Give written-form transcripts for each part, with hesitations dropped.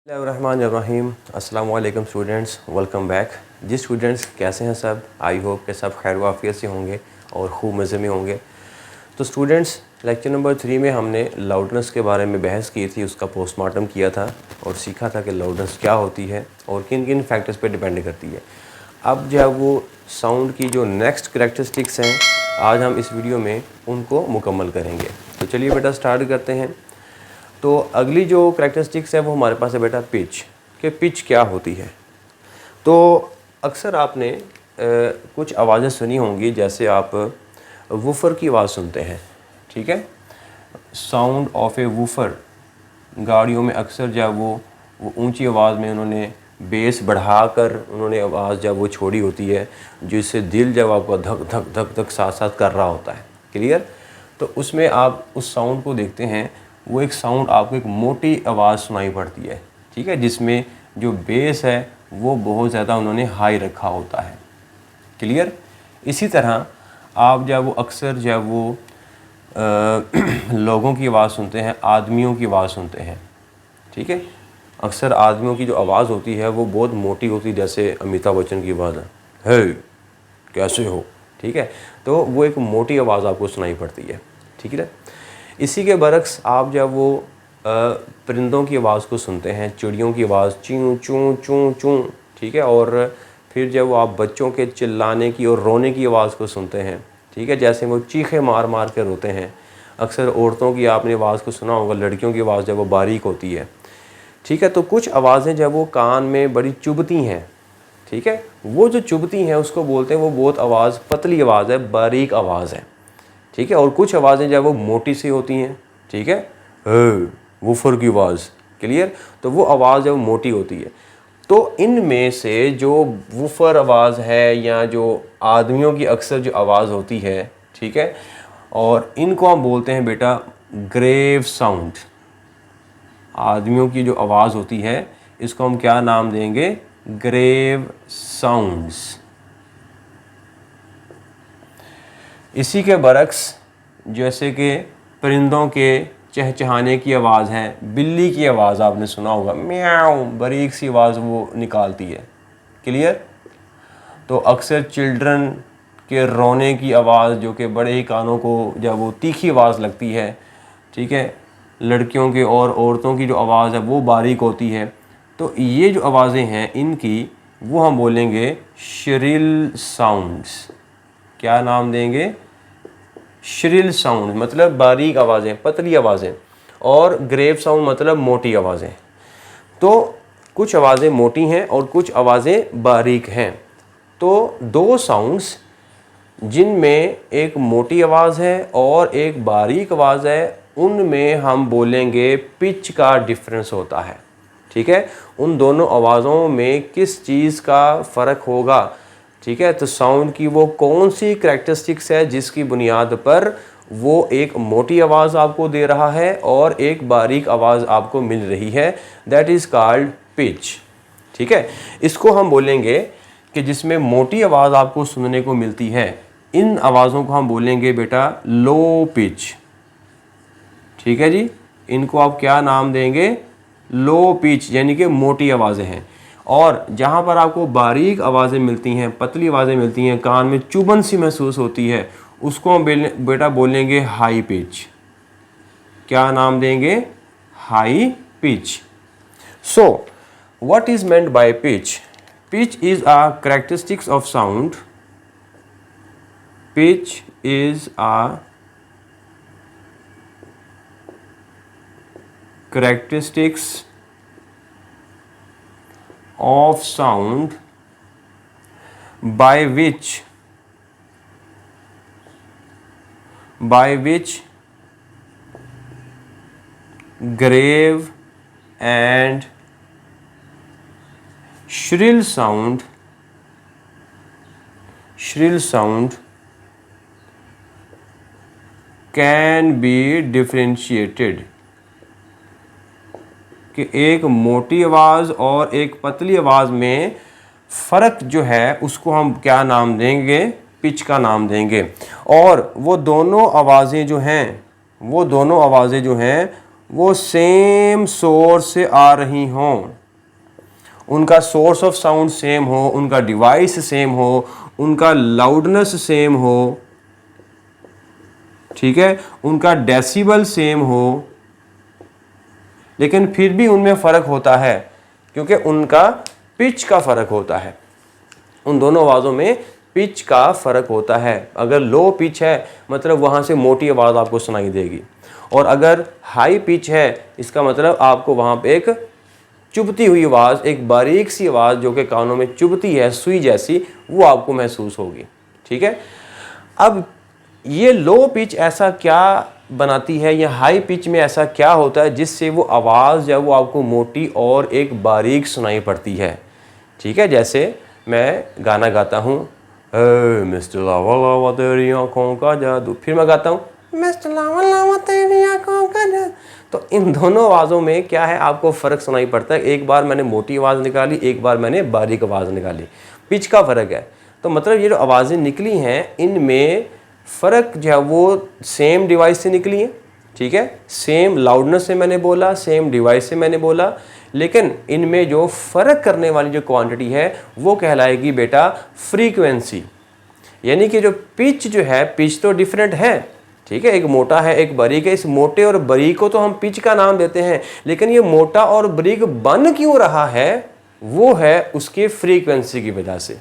बिस्मिल्लाहिर्रहमानिर्रहीम। अस्सलाम वालेकुम स्टूडेंट्स, वेलकम बैक। जी स्टूडेंट्स, कैसे हैं सब? आई होप कि सब खैर वाफियत से होंगे और खूब मज़े में होंगे। तो स्टूडेंट्स, लेक्चर नंबर 3 में हमने लाउडनेस के बारे में बहस की थी, उसका पोस्टमार्टम किया था और सीखा था कि लाउडनेस क्या होती है और किन किन फैक्टर्स पे डिपेंड करती है। अब जो है वो साउंड की जो नेक्स्ट करैक्टरिस्टिक्स हैं, आज हम इस वीडियो में उनको मुकम्मल करेंगे। तो चलिए बेटा स्टार्ट करते हैं। तो अगली जो करैक्टरिस्टिक्स है वो हमारे पास है बेटा पिच, कि पिच क्या होती है। तो अक्सर आपने कुछ आवाज़ें सुनी होंगी, जैसे आप वूफर की आवाज़ सुनते हैं, ठीक है, साउंड ऑफ ए वूफर। गाड़ियों में अक्सर जब वो ऊंची आवाज़ में उन्होंने बेस बढ़ाकर उन्होंने आवाज़ जब वो छोड़ी होती है, जिससे दिल जब आपका धक धक धक धक साथ साथ कर रहा होता है, क्लियर। तो उसमें आप उस साउंड को देखते हैं, वो एक साउंड आपको एक मोटी आवाज़ सुनाई पड़ती है, ठीक है, जिसमें जो बेस है वो बहुत ज़्यादा उन्होंने हाई रखा होता है, क्लियर। इसी तरह आप जब वो अक्सर जब वो लोगों की आवाज़ सुनते हैं, आदमियों की आवाज़ सुनते हैं, ठीक है, अक्सर आदमियों की जो आवाज़ होती है वो बहुत मोटी होती है, जैसे अमिताभ बच्चन की आवाज़ है, हे कैसे हो, ठीक है, तो वो एक मोटी आवाज़ आपको सुनाई पड़ती है, ठीक है। इसी के बरक्स आप जब वो परिंदों की आवाज़ को सुनते हैं, चिड़ियों की आवाज़ चूँ चूँ चूँ चूँ, ठीक है, और फिर जब वो आप बच्चों के चिल्लाने की और रोने की आवाज़ को सुनते हैं, ठीक है, जैसे वो चीखे मार मार के रोते हैं। अक्सर औरतों की आपने आवाज़ को सुना होगा, लड़कियों की आवाज़ जब वो बारीक होती है, ठीक है। तो कुछ आवाज़ें जब वो कान में बड़ी चुभती हैं, ठीक है, वो जो चुभती हैं उसको बोलते हैं वो बहुत आवाज़ पतली आवाज़ है, बारीक आवाज़ है, ठीक है। और कुछ आवाज़ें जब वो मोटी सी होती हैं, ठीक है, वूफर की आवाज़, क्लियर, तो वो आवाज़ जब मोटी होती है। तो इनमें से जो वूफर आवाज़ है या जो आदमियों की अक्सर जो आवाज़ होती है, ठीक है, और इनको हम बोलते हैं बेटा ग्रेव साउंड। आदमियों की जो आवाज़ होती है इसको हम क्या नाम देंगे? Grave sounds. इसी के बरक्स जैसे कि परिंदों के चहचहाने की आवाज़ है, बिल्ली की आवाज़ आपने सुना होगा, म्याऊ, बारीक सी आवाज़ वो निकालती है, क्लियर। तो अक्सर चिल्ड्रन के रोने की आवाज़ जो कि बड़े ही कानों को जब वो तीखी आवाज़ लगती है, ठीक है, लड़कियों के और औरतों की जो आवाज़ है वो बारीक होती है। तो ये जो आवाज़ें हैं इनकी वो हम बोलेंगे श्रिल साउंड्स। क्या नाम देंगे? श्रिल साउंड, मतलब बारीक आवाज़ें, पतली आवाज़ें, और ग्रेव साउंड मतलब मोटी आवाज़ें। तो कुछ आवाज़ें मोटी हैं और कुछ आवाज़ें बारीक हैं। तो दो साउंड्स जिनमें एक मोटी आवाज़ है और एक बारीक आवाज़ है, उनमें हम बोलेंगे पिच का डिफरेंस होता है, ठीक है। उन दोनों आवाज़ों में किस चीज़ का फ़र्क होगा, ठीक है। तो साउंड की वो कौन सी करैक्टरिस्टिक्स है जिसकी बुनियाद पर वो एक मोटी आवाज़ आपको दे रहा है और एक बारीक आवाज़ आपको मिल रही है, दैट इज़ कॉल्ड पिच, ठीक है। इसको हम बोलेंगे कि जिसमें मोटी आवाज़ आपको सुनने को मिलती है, इन आवाज़ों को हम बोलेंगे बेटा लो पिच, ठीक है जी। इनको आप क्या नाम देंगे? लो पिच, यानी कि मोटी आवाज़ें हैं। और जहाँ पर आपको बारीक आवाज़ें मिलती हैं, पतली आवाज़ें मिलती हैं, कान में चुभन सी महसूस होती है, उसको हम बेटा बोलेंगे हाई पिच। क्या नाम देंगे? High pitch. So what is meant bye pitch? Pitch is a characteristics of sound. Pitch is a characteristics of sound by which grave and shrill sound can be differentiated, कि एक मोटी आवाज़ और एक पतली आवाज़ में फ़र्क जो है उसको हम क्या नाम देंगे? पिच का नाम देंगे। और वो दोनों आवाज़ें जो हैं वो सेम सोर्स से आ रही हों, उनका सोर्स ऑफ साउंड सेम हो, उनका डिवाइस सेम हो, उनका लाउडनेस सेम हो, ठीक है, उनका डेसिबल सेम हो, लेकिन फिर भी उनमें फ़र्क होता है क्योंकि उनका पिच का फ़र्क होता है। उन दोनों आवाज़ों में पिच का फ़र्क होता है। अगर लो पिच है मतलब वहाँ से मोटी आवाज़ आपको सुनाई देगी, और अगर हाई पिच है इसका मतलब आपको वहाँ पे एक चुभती हुई आवाज़, एक बारीक सी आवाज़ जो कि कानों में चुभती है सुई जैसी, वो आपको महसूस होगी। ठीक है, अब ये लो पिच ऐसा क्या बनाती है या हाई पिच में ऐसा क्या होता है जिससे वो आवाज़ जो है वो आपको मोटी और एक बारीक सुनाई पड़ती है। ठीक है, जैसे मैं गाना गाता हूँ, मिस्टर लावा लावा तेरी आँखों का जादू, फिर मैं गाता हूँ मिस्टर लावा लावा तेरी आँखों का जादू, तो इन दोनों आवाज़ों में क्या है, आपको फ़र्क सुनाई पड़ता है। एक बार मैंने मोटी आवाज़ निकाली, एक बार मैंने बारीक आवाज़ निकाली, पिच का फ़र्क है। तो मतलब ये जो आवाज़ें निकली हैं इनमें फ़र्क जो है वो सेम डिवाइस से निकली है। ठीक है, सेम लाउडनेस से मैंने बोला, सेम डिवाइस से मैंने बोला, लेकिन इनमें जो फ़र्क करने वाली जो क्वांटिटी है वो कहलाएगी बेटा फ्रीक्वेंसी। यानी कि जो पिच जो है, पिच तो डिफरेंट है, ठीक है, एक मोटा है एक बारीक है, इस मोटे और बारीक को तो हम पिच का नाम देते हैं, लेकिन ये मोटा और बारीक बन क्यों रहा है वो है उसके फ्रीक्वेंसी की वजह से।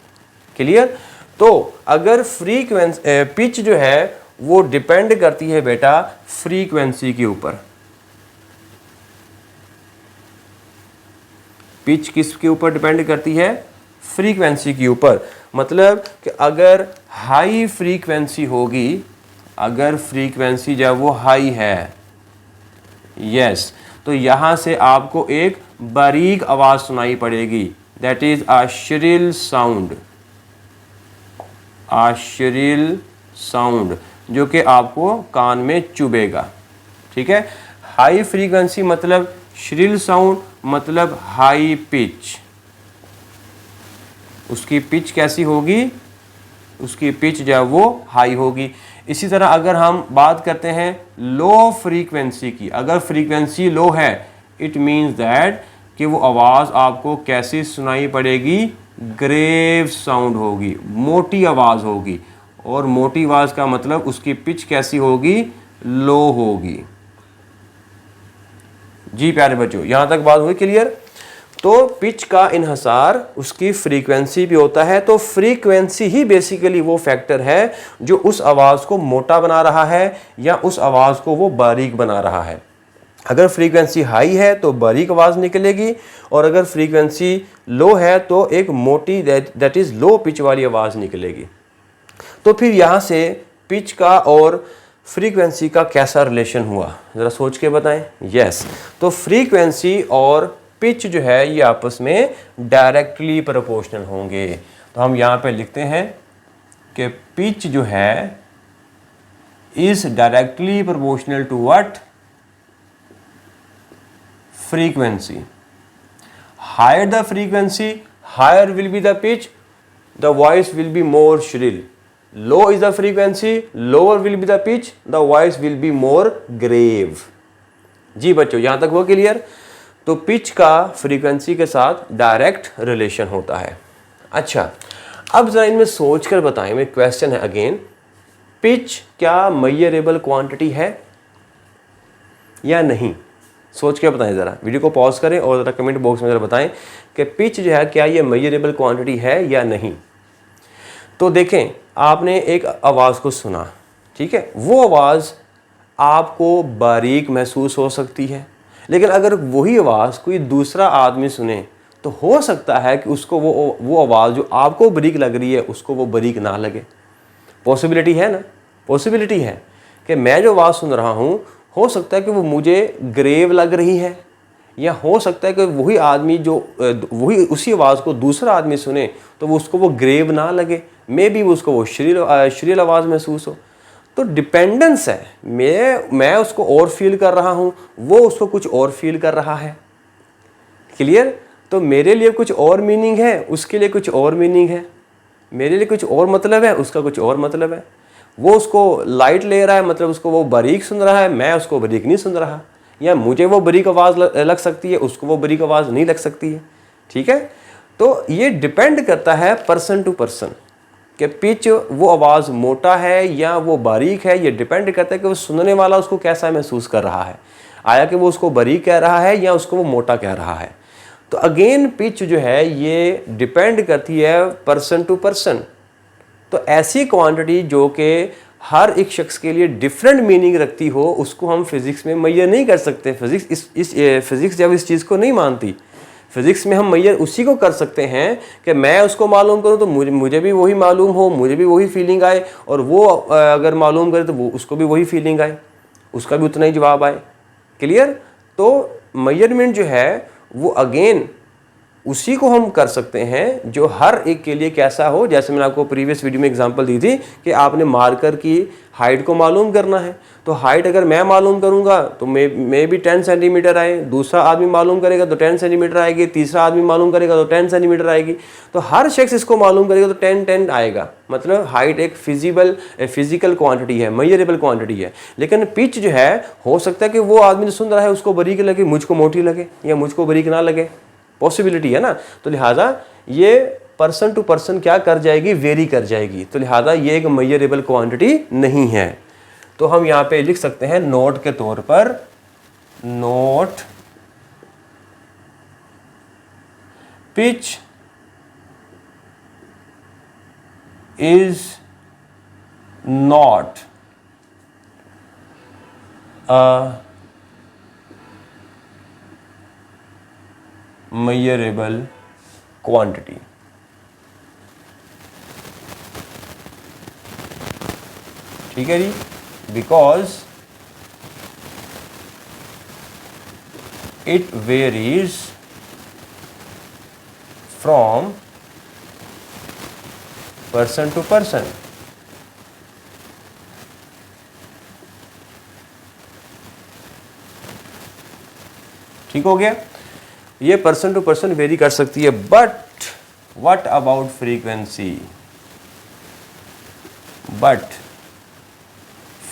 क्लियर? तो अगर फ्रीक्वेंसी पिच जो है वो डिपेंड करती है बेटा फ्रीक्वेंसी के ऊपर। पिच किसके ऊपर डिपेंड करती है? फ्रीक्वेंसी के ऊपर। मतलब कि अगर हाई फ्रीक्वेंसी होगी, अगर फ्रीक्वेंसी जब वो हाई है, यस, तो यहाँ से आपको एक बारीक आवाज़ सुनाई पड़ेगी, that is a shrill sound, a shrill sound जो कि आपको कान में चुभेगा। ठीक है, हाई फ्रीक्वेंसी मतलब श्रिल साउंड मतलब हाई पिच। उसकी पिच कैसी होगी? उसकी पिच जो है वो हाई होगी। इसी तरह अगर हम बात करते हैं लो फ्रीक्वेंसी की, अगर फ्रीक्वेंसी लो है इट मीन्स दैट कि वो आवाज़ आपको कैसी सुनाई पड़ेगी? ग्रेव साउंड होगी, मोटी आवाज़ होगी, और मोटी आवाज़ का मतलब उसकी पिच कैसी होगी? लो होगी। जी प्यारे बच्चों, यहाँ तक बात हुई क्लियर? तो पिच का इन्हसार उसकी फ्रीक्वेंसी भी होता है। तो फ्रीक्वेंसी ही बेसिकली वो फैक्टर है जो उस आवाज़ को मोटा बना रहा है या उस आवाज़ को वो बारीक बना रहा है। अगर फ्रीक्वेंसी हाई है तो बारीक आवाज़ निकलेगी, और अगर फ्रीक्वेंसी लो है तो एक मोटी दैट इज़ लो पिच वाली आवाज़ निकलेगी। तो फिर यहाँ से पिच का और फ्रीक्वेंसी का कैसा रिलेशन हुआ, ज़रा सोच के बताएं। यस, तो फ्रीक्वेंसी और पिच जो है ये आपस में डायरेक्टली प्रोपोर्शनल होंगे। तो हम यहाँ पे लिखते हैं कि पिच जो है is directly proportional to what? Frequency. Higher the frequency, higher will be the pitch, the voice will be more shrill. Low is the frequency, lower will be the pitch, the voice will be more grave. जी बच्चों, यहाँ तक वो clear? तो pitch का frequency के साथ direct relation होता है। अच्छा, अब ज़रा इनमें सोच कर बताएं, मेरा क्वेश्चन है अगेन, पिच क्या मेजरेबल क्वांटिटी है या नहीं? सोच के बताएं, ज़रा वीडियो को पॉज करें और ज़रा कमेंट बॉक्स में ज़रा बताएं कि पिच जो है क्या ये मेजरेबल क्वांटिटी है या नहीं। तो देखें, आपने एक आवाज़ को सुना, ठीक है, वो आवाज़ आपको बारीक महसूस हो सकती है, लेकिन अगर वही आवाज़ कोई दूसरा आदमी सुने तो हो सकता है कि उसको वो आवाज़ जो आपको बारीक लग रही है उसको वो बारीक ना लगे। पॉसिबिलिटी है ना? पॉसिबिलिटी है कि मैं जो आवाज़ सुन रहा हूँ हो सकता है कि वो मुझे ग्रेव लग रही है, या हो सकता है कि वही आदमी जो वही उसी आवाज़ को दूसरा आदमी सुने तो वो उसको वो ग्रेव ना लगे, मे बी उसको वो श्रील आवाज़ महसूस हो। तो डिपेंडेंस है, मैं उसको और फील कर रहा हूँ, वो उसको कुछ और फील कर रहा है। क्लियर? तो मेरे लिए कुछ और मीनिंग है, उसके लिए कुछ और मीनिंग है, मेरे लिए कुछ और मतलब है, उसका कुछ और मतलब है। वो उसको लाइट ले रहा है मतलब उसको वो बारीक सुन रहा है, मैं उसको बारीक नहीं सुन रहा। या मुझे वो बारीक आवाज़ लग सकती है, उसको वो बारीक आवाज़ नहीं लग सकती है। ठीक है, तो ये डिपेंड करता है पर्सन टू पर्सन कि पिच वो आवाज़ मोटा है या वो बारीक है। ये डिपेंड करता है कि वो सुनने वाला उसको कैसा महसूस कर रहा है, आया कि वो उसको बारीक कह रहा है या उसको वो मोटा कह रहा है। तो अगेन पिच जो है ये डिपेंड करती है पर्सन टू पर्सन। तो ऐसी क्वांटिटी जो कि हर एक शख्स के लिए डिफरेंट मीनिंग रखती हो, उसको हम फिज़िक्स में मैयर नहीं कर सकते। फिज़िक्स जब इस चीज़ को नहीं मानती, फिज़िक्स में हम मैयर उसी को कर सकते हैं कि मैं उसको मालूम करूं तो मुझे भी वही मालूम हो, मुझे भी वही फीलिंग आए, और वो अगर मालूम करे तो वो उसको भी वही फीलिंग आए, उसका भी उतना ही जवाब आए। क्लियर? तो मेजरमेंट जो है वो अगेन उसी को हम कर सकते हैं जो हर एक के लिए कैसा हो। जैसे मैंने आपको प्रीवियस वीडियो में एग्जांपल दी थी कि आपने मार्कर की हाइट को मालूम करना है, तो हाइट अगर मैं मालूम करूंगा तो मैं भी 10 सेंटीमीटर आए, दूसरा आदमी मालूम करेगा तो 10 सेंटीमीटर आएगी, तीसरा आदमी मालूम करेगा तो 10 सेंटीमीटर आएगी। तो हर शख्स इसको मालूम करेगा तो 10 आएगा। मतलब हाइट एक फिजिकल क्वांटिटी है, मेजरेबल क्वांटिटी है। लेकिन पिच जो है, हो सकता है कि वो आदमी जो सुन रहा है उसको बारीक लगे, मुझको मोटी लगे, या मुझको बारीक ना लगे, पॉसिबिलिटी है ना। तो लिहाजा ये पर्सन टू पर्सन क्या कर जाएगी, वेरी कर जाएगी। तो लिहाजा ये एक मेजरेबल क्वांटिटी नहीं है। तो हम यहाँ पे लिख सकते हैं नोट के तौर पर, note pitch is not a measurable quantity। ठीक है जी, because it varies from person to person. ठीक हो गया, ये पर्सन टू पर्सन वेरी कर सकती है। But what about frequency? But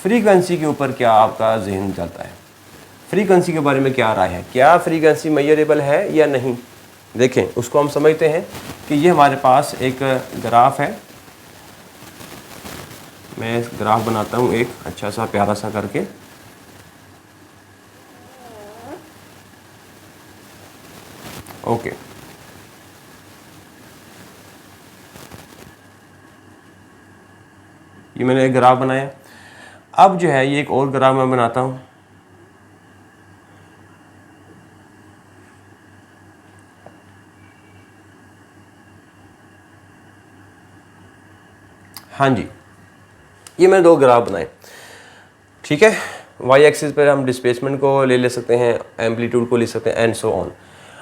frequency के ऊपर क्या आपका जहन चलता है? फ्रीक्वेंसी के बारे में क्या राय है? क्या फ्रीक्वेंसी मेजरेबल है या नहीं? देखें, उसको हम समझते हैं कि ये हमारे पास एक ग्राफ है। मैं इस ग्राफ बनाता हूँ एक अच्छा सा प्यारा सा करके। ओके, ये मैंने एक ग्राफ बनाया। अब जो है ये एक और ग्राफ मैं बनाता हूं। हाँ जी, ये मैंने दो ग्राफ बनाए। ठीक है, वाई एक्सिस पर हम डिस्प्लेसमेंट को ले सकते हैं, एम्पलीट्यूड को ले सकते हैं, एंड सो ऑन।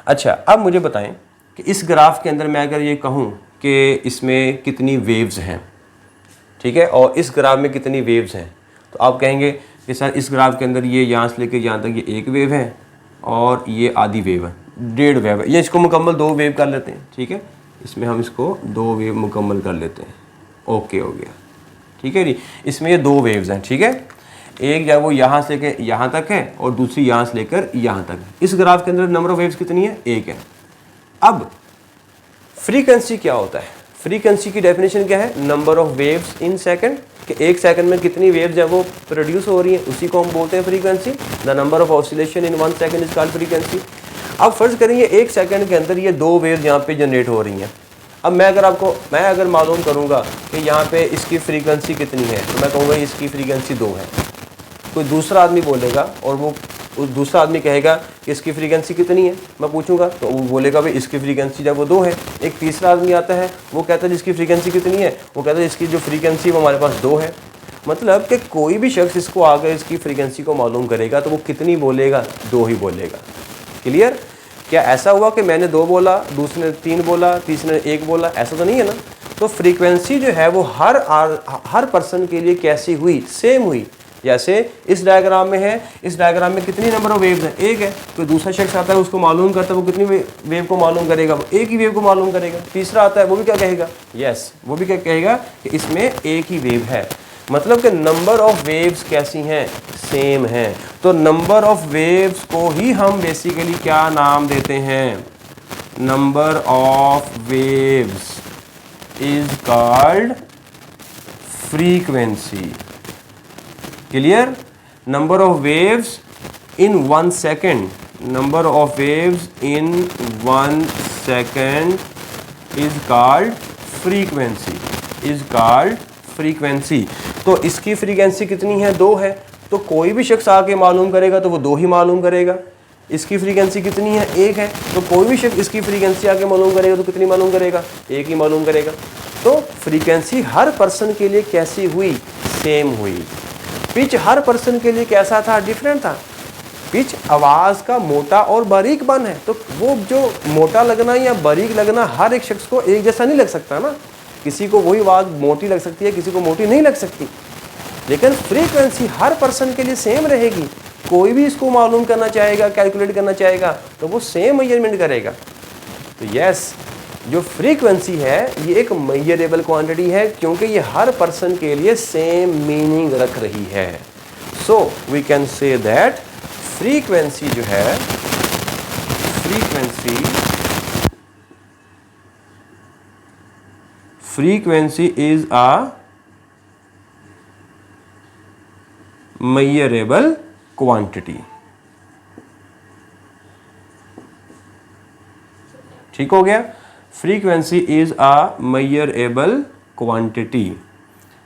अच्छा, अब मुझे बताएं कि इस ग्राफ के अंदर मैं अगर ये कहूँ कि इसमें कितनी वेव्स हैं, ठीक है, और इस ग्राफ में कितनी वेव्स हैं, तो आप कहेंगे कि सर इस ग्राफ के अंदर ये यहाँ से लेकर यहाँ तक ये एक वेव है और ये आधी वेव है, 1.5 वेव है, ये इसको मुकम्मल 2 वेव कर लेते हैं। ठीक है, इसमें हम इसको 2 वेव मुकम्मल कर लेते हैं। ओके हो गया। ठीक है जी, इसमें ये 2 वेव्स हैं। ठीक है, एक जब वो यहाँ से लेकर यहाँ तक है और दूसरी यहाँ से लेकर यहाँ तक है। इस ग्राफ के अंदर नंबर ऑफ वेव्स कितनी है? 1 है। अब फ्रीक्वेंसी क्या होता है? फ्रीक्वेंसी की डेफिनेशन क्या है? Number of waves in second, कि 1 सेकंड में कितनी वेव्स है वो प्रोड्यूस हो रही हैं, उसी को हम बोलते हैं frequency. The number of oscillation in 1 second is called frequency. अब फर्ज करेंगे 1 सेकंड के अंदर ये 2 वेव्स यहाँ पे जनरेट हो रही हैं। अब मैं अगर मालूम करूँगा कि यहाँ पे इसकी फ्रीक्वेंसी कितनी है, तो मैं कहूँगा इसकी फ्रीक्वेंसी 2 है। कोई दूसरा आदमी बोलेगा और वो उस दूसरा आदमी कहेगा कि इसकी फ्रीक्वेंसी कितनी है, मैं पूछूंगा तो वो बोलेगा भाई इसकी फ्रीक्वेंसी जब वो 2 है। एक तीसरा आदमी आता है, वो कहता है इसकी फ्रीक्वेंसी कितनी है, वो कहता है इसकी जो फ्रीक्वेंसी वो हमारे पास 2 है। मतलब कि कोई भी शख्स इसको आकर इसकी फ्रीक्वेंसी को मालूम करेगा तो वो कितनी बोलेगा? 2 ही बोलेगा। क्लियर? क्या ऐसा हुआ कि मैंने 2 बोला, दूसरे ने 3 बोला, तीसरे ने 1 बोला? ऐसा तो नहीं है ना। तो फ्रीक्वेंसी जो है वो हर पर्सन के लिए कैसी हुई? सेम हुई। जैसे इस डायग्राम में है, इस डायग्राम में कितनी नंबर ऑफ वेव्स हैं? 1 है। कोई दूसरा शख्स आता है उसको मालूम करता है, वो कितनी वेव को मालूम करेगा? वो 1 ही वेव को मालूम करेगा। तीसरा आता है, वो भी क्या कहेगा? यस, वो भी क्या कहेगा कि इसमें 1 ही वेव है। मतलब कि नंबर ऑफ वेव्स कैसी हैं, सेम हैं। तो नंबर ऑफ वेव्स को ही हम बेसिकली क्या नाम देते हैं, number of waves is called frequency. Clear? Number of waves in 1 second, number of waves in 1 second is called frequency, is called frequency. तो इसकी फ्रीक्वेंसी कितनी है, 2 है। तो कोई भी शख्स आके मालूम करेगा तो वो 2 ही मालूम करेगा। इसकी फ्रीक्वेंसी कितनी है, 1 है। तो कोई भी शख्स इसकी फ्रीक्वेंसी आके मालूम करेगा तो कितनी मालूम करेगा, 1 ही मालूम करेगा। तो फ्रीक्वेंसी हर पर्सन के लिए कैसी हुई, सेम हुई। पिच हर पर्सन के लिए कैसा था, डिफरेंट था। पिच आवाज़ का मोटा और बारीक बन है, तो वो जो मोटा लगना या बारीक लगना हर एक शख्स को एक जैसा नहीं लग सकता ना। किसी को वही आवाज़ मोटी लग सकती है, किसी को मोटी नहीं लग सकती। लेकिन फ्रीक्वेंसी हर पर्सन के लिए सेम रहेगी। कोई भी इसको मालूम करना चाहेगा, कैलकुलेट करना चाहेगा तो वो सेम मेजरमेंट करेगा। तो यस, जो फ्रीक्वेंसी है ये एक मेजरेबल क्वांटिटी है, क्योंकि ये हर पर्सन के लिए सेम मीनिंग रख रही है। So we can say that frequency जो है, frequency is a measurable quantity. ठीक हो गया? Frequency is a measurable quantity,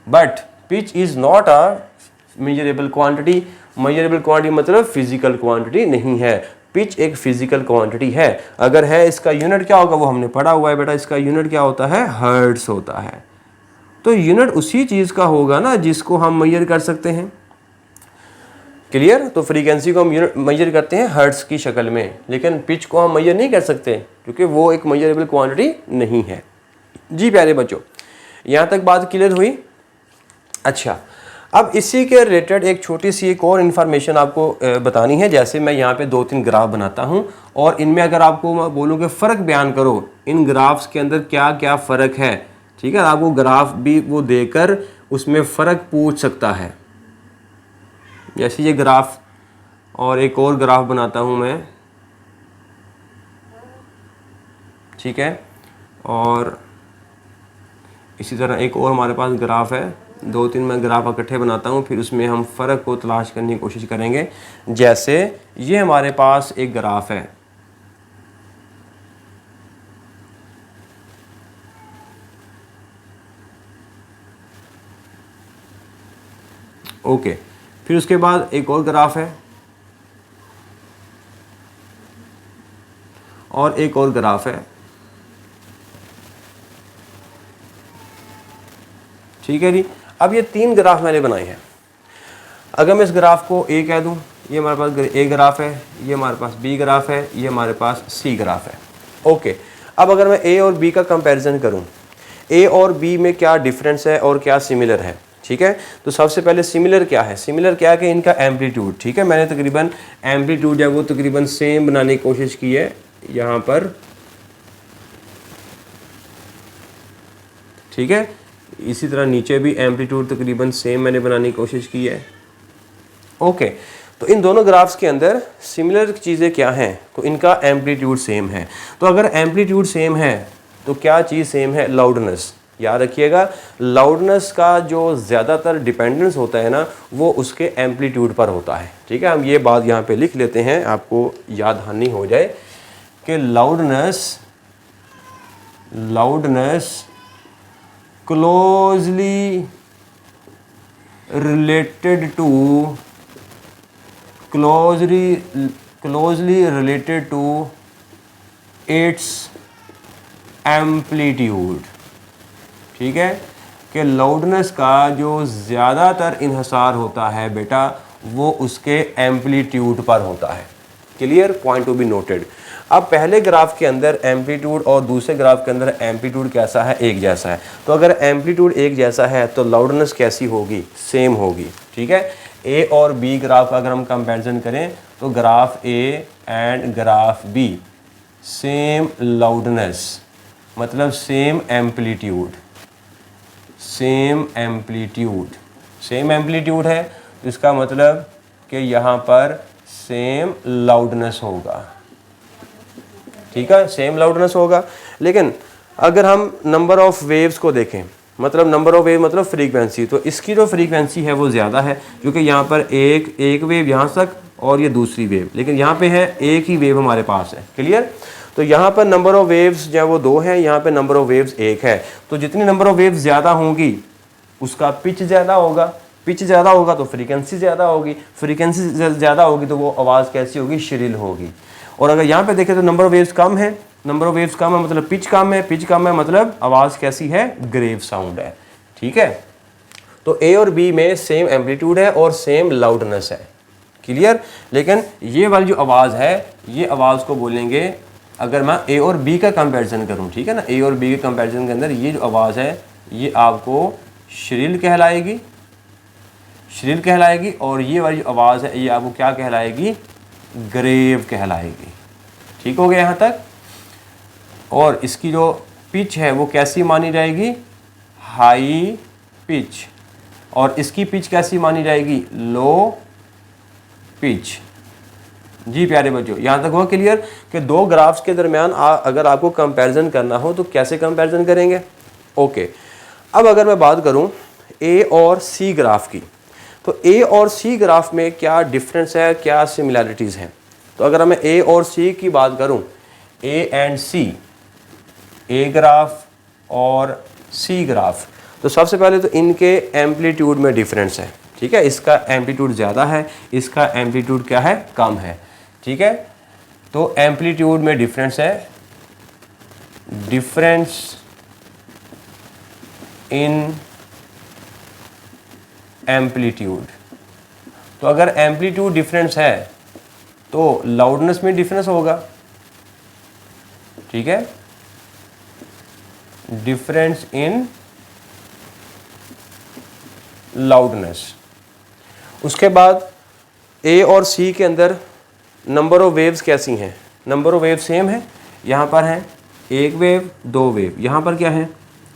but pitch is not a measurable quantity. Measurable quantity मतलब फिजिकल क्वांटिटी नहीं है। पिच एक फिजिकल क्वांटिटी है। अगर है, इसका यूनिट क्या होगा वो हमने पढ़ा हुआ है बेटा। इसका यूनिट क्या होता है, हर्ट्स होता है। तो यूनिट उसी चीज का होगा ना जिसको हम मेजर कर सकते हैं। क्लियर? तो फ्रीक्वेंसी को हम मेजर करते हैं हर्ट्स की शक्ल में, लेकिन पिच को हम मेजर नहीं कर सकते क्योंकि वो एक मेजरेबल क्वांटिटी नहीं है। जी प्यारे बच्चों, यहाँ तक बात क्लियर हुई? अच्छा, अब इसी के रिलेटेड एक छोटी सी एक और इन्फॉर्मेशन आपको बतानी है। जैसे मैं यहाँ पे 2-3 ग्राफ बनाता हूँ और इनमें अगर आपको मैं बोलूँ कि फ़र्क बयान करो, इन ग्राफ्स के अंदर क्या क्या फ़र्क है, ठीक है? आपको ग्राफ भी वो देकर उसमें फ़र्क पूछ सकता है। जैसे ये ग्राफ और एक और ग्राफ बनाता हूँ मैं, ठीक है? और इसी तरह एक और हमारे पास ग्राफ है। 2-3 मैं ग्राफ इकट्ठे बनाता हूँ, फिर उसमें हम फ़र्क को तलाश करने की कोशिश करेंगे। जैसे ये हमारे पास एक ग्राफ है, ओके। फिर उसके बाद एक और ग्राफ है और एक और ग्राफ है, ठीक है जी। अब ये 3 ग्राफ मैंने बनाए हैं। अगर मैं इस ग्राफ को ए कह दूं, ये हमारे पास ए ग्राफ है, ये हमारे पास बी ग्राफ है, ये हमारे पास सी ग्राफ है, ओके। अब अगर मैं ए और बी का कंपैरिजन करूं, ए और बी में क्या डिफरेंस है और क्या सिमिलर है, ठीक है? तो सबसे पहले सिमिलर क्या है? सिमिलर क्या है कि इनका एम्पलीट्यूड, ठीक है? मैंने तकरीबन एम्पलीट्यूड है वो तकरीबन सेम बनाने की कोशिश की है यहाँ पर, ठीक है? इसी तरह नीचे भी एम्पलीट्यूड तकरीबन सेम मैंने बनाने की कोशिश की है, ओके। तो इन दोनों ग्राफ्स के अंदर सिमिलर चीज़ें क्या हैं? तो इनका एम्पलीट्यूड सेम है। तो अगर एम्पलीट्यूड सेम है तो क्या चीज़ सेम है? लाउडनेस। याद रखिएगा, लाउडनेस का जो ज़्यादातर डिपेंडेंस होता है ना, वो उसके एम्पलीट्यूड पर होता है, ठीक है? हम ये बात यहाँ पे लिख लेते हैं, आपको याद हानि हो जाए कि loudness closely related to its amplitude, ठीक है? कि लाउडनेस का जो ज़्यादातर इन्हसार होता है बेटा वो उसके एम्पलीट्यूड पर होता है। Clear? Point to be noted. अब पहले ग्राफ के अंदर एम्पलीट्यूड और दूसरे ग्राफ के अंदर एम्पलीट्यूड कैसा है? एक जैसा है। तो अगर एम्पलीट्यूड एक जैसा है तो लाउडनेस कैसी होगी? सेम होगी, ठीक है? ए और बी ग्राफ का अगर हम कंपैरिजन करें तो graph A and graph B same loudness, मतलब सेम एम्पलीट्यूड, सेम एम्पलीट्यूड है तो इसका मतलब कि यहाँ पर सेम लाउडनेस होगा, ठीक है, सेम लाउडनेस होगा। लेकिन अगर हम नंबर ऑफ वेव्स को देखें, मतलब नंबर ऑफ वेव मतलब फ्रीक्वेंसी, तो इसकी जो फ्रीक्वेंसी है वो ज़्यादा है क्योंकि यहाँ पर एक वेव यहाँ तक और ये दूसरी वेव, लेकिन यहाँ पे है एक ही वेव हमारे पास है। क्लियर? तो यहाँ पर नंबर ऑफ वेव्स जो है वो 2 हैं, यहाँ पे नंबर ऑफ वेव्स 1 है। तो जितनी नंबर ऑफ वेव्स ज़्यादा होंगी उसका पिच ज़्यादा होगा, पिच ज़्यादा होगा तो फ्रीक्वेंसी ज़्यादा होगी, फ्रीक्वेंसी ज़्यादा होगी तो वो आवाज़ कैसी होगी, श्रिल होगी। और अगर यहाँ पे देखें तो नंबर ऑफ वेव्स कम है, नंबर ऑफ वेव्स कम है मतलब पिच कम है, पिच कम है मतलब आवाज़ कैसी है, ग्रेव साउंड है। ठीक है, तो ए और बी में सेम एम्पलीट्यूड है और सेम लाउडनेस है। क्लियर? लेकिन ये वाली जो आवाज़ है ये आवाज़ को बोलेंगे, अगर मैं ए और बी का कंपैरिजन करूँ, ठीक है ना, ए और बी के कंपैरिजन के अंदर ये जो आवाज़ है ये आपको श्रिल कहलाएगी, श्रिल कहलाएगी, और ये वाली जो आवाज़ है ये आपको क्या कहलाएगी, ग्रेव कहलाएगी। ठीक हो गया यहाँ तक? और इसकी जो पिच है वो कैसी मानी जाएगी, हाई पिच, और इसकी पिच कैसी मानी जाएगी, लो पिच। जी प्यारे बच्चों, यहाँ तक हुआ क्लियर कि दो ग्राफ्स के दरमियान अगर आपको कंपैरिजन करना हो तो कैसे कंपैरिजन करेंगे। ओके, अब अगर मैं बात करूँ ए और सी ग्राफ की, तो ए और सी ग्राफ में क्या डिफरेंस है, क्या सिमिलैरिटीज़ हैं। तो अगर मैं ए और सी की बात करूँ, A and C, a graph और सी ग्राफ, तो सबसे पहले तो इनके एम्पलीट्यूड में डिफरेंस है। ठीक है, इसका एम्पलीट्यूड ज़्यादा है, इसका एम्पलीट्यूड क्या है, कम है। ठीक है, तो एम्पलीट्यूड में डिफरेंस है, डिफरेंस इन एम्पलीट्यूड। तो अगर एम्पलीट्यूड डिफरेंस है तो लाउडनेस में डिफरेंस होगा। ठीक है, डिफरेंस इन लाउडनेस। उसके बाद ए और सी के अंदर नंबर ऑफ वेव्स कैसी हैं, नंबर ऑफ वेव सेम है। यहाँ पर है एक वेव दो वेव, यहाँ पर क्या है,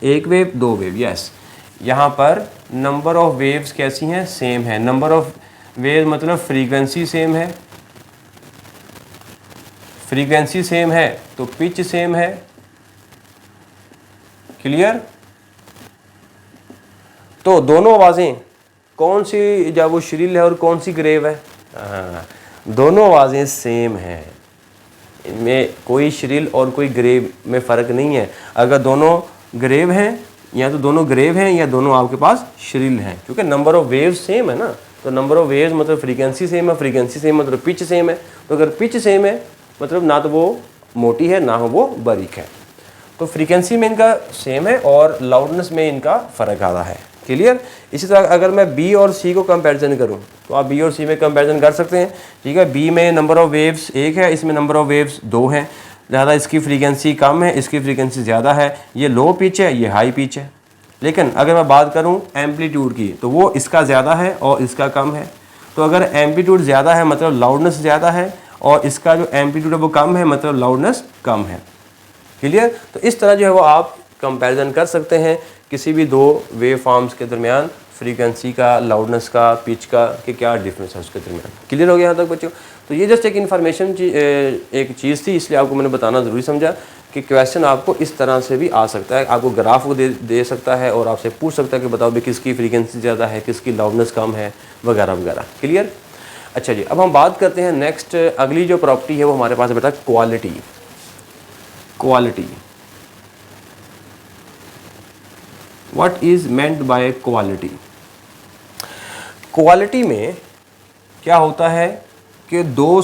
एक वेव दो वेव, यस। यहाँ पर नंबर ऑफ वेव्स कैसी हैं, सेम है। नंबर ऑफ वेव मतलब फ्रीक्वेंसी सेम है, फ्रीक्वेंसी सेम है तो पिच सेम है। क्लियर? तो दोनों आवाज़ें कौन सी, जब वो श्रिल है और कौन सी ग्रेव है, दोनों आवाज़ें सेम हैं, इनमें कोई श्रिल और कोई ग्रेव में फ़र्क नहीं है। अगर दोनों ग्रेव हैं या तो दोनों ग्रेव हैं या दोनों आपके पास श्रिल हैं, क्योंकि नंबर ऑफ वेव्स सेम है ना। तो नंबर ऑफ वेव्स मतलब फ्रीक्वेंसी सेम है, फ्रीक्वेंसी सेम मतलब पिच सेम है। तो अगर पिच सेम है मतलब ना तो वो मोटी है ना हो वो बारीक है। तो फ्रीक्वेंसी में इनका सेम है और लाउडनेस में इनका फ़र्क आता है। क्लियर? इसी तरह अगर मैं बी और सी को कंपैरिजन करूं तो आप बी और सी में कंपैरिजन कर सकते हैं। ठीक है, बी में नंबर ऑफ वेव्स 1 है, इसमें नंबर ऑफ वेव्स 2 हैं, ज़्यादा इसकी फ्रीक्वेंसी कम है, इसकी फ्रीक्वेंसी ज़्यादा है। ये लो पिच है, ये हाई पिच है। लेकिन अगर मैं बात करूं एम्पलीट्यूड की तो वो इसका ज़्यादा है और इसका कम है। तो अगर एम्पलीट्यूड ज़्यादा है मतलब लाउडनेस ज़्यादा है, और इसका जो एम्पलीट्यूड है वो कम है मतलब लाउडनेस कम है। क्लियर? तो इस तरह जो है वो आप कंपैरिजन कर सकते हैं किसी भी दो वेव फॉर्म्स के दरमियान, फ्रीक्वेंसी का, लाउडनेस का, पिच का, कि क्या डिफरेंस है उसके दरमियान। क्लियर हो गया यहाँ तक बच्चों? तो ये जस्ट एक इन्फॉर्मेशन एक चीज़ थी, इसलिए आपको मैंने बताना ज़रूरी समझा कि क्वेश्चन आपको इस तरह से भी आ सकता है। आपको ग्राफ को दे सकता है और आपसे पूछ सकता है कि बताओ भी किसकी फ्रीक्वेंसी ज़्यादा है, किसकी लाउडनेस कम है, वगैरह वगैरह। क्लियर? अच्छा जी, अब हम बात करते हैं नेक्स्ट, अगली जो प्रॉपर्टी है वो हमारे पास बेटा quality. Quality, what is meant by quality. Quality में क्या होता है कि two